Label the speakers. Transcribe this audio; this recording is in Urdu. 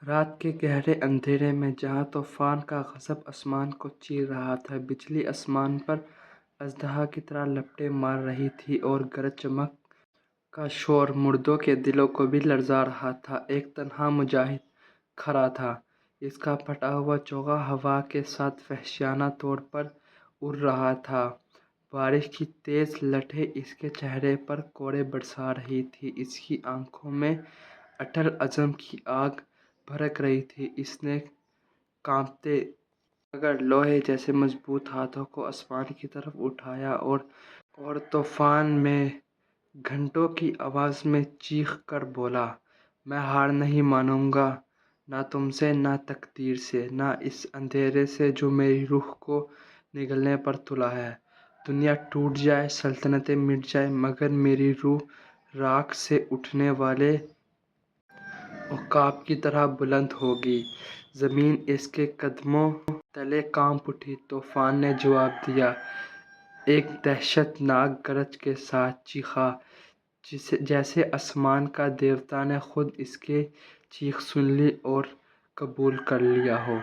Speaker 1: رات کے گہرے اندھیرے میں جہاں طوفان کا غضب آسمان کو چیر رہا تھا، بجلی آسمان پر اژدہا کی طرح لپٹیں مار رہی تھی اور گرج چمک کا شور مردوں کے دلوں کو بھی لرزا رہا تھا۔ ایک تنہا مجاہد کھڑا تھا، اس کا پھٹا ہوا چوغا ہوا کے ساتھ وحشیانہ طور پر اڑ رہا تھا۔ بارش کی تیز لٹھیں اس کے چہرے پر کوڑے برسا رہی تھیں، اس کی آنکھوں میں اٹل عزم کی آگ بھڑک رہی تھی۔ اس نے کانپتے مگر لوہے جیسے مضبوط ہاتھوں کو آسمان کی طرف اٹھایا اور طوفان میں گھنٹوں کی آواز میں چیخ کر بولا، میں ہار نہیں مانوں گا، نہ تم سے، نہ تقدیر سے، نہ اس اندھیرے سے جو میری روح کو نگلنے پر تلا ہے۔ دنیا ٹوٹ جائے، سلطنتیں مٹ جائیں، مگر میری روح راکھ سے اٹھنے والے عقاب کی طرح بلند ہوگی۔ زمین اس کے قدموں تلے کانپ اٹھی۔ طوفان نے جواب دیا، ایک دہشت ناک گرج کے ساتھ چیخا، جیسے آسمان کا دیوتا نے خود اس کی چیخ سن لی اور قبول کر لیا ہو۔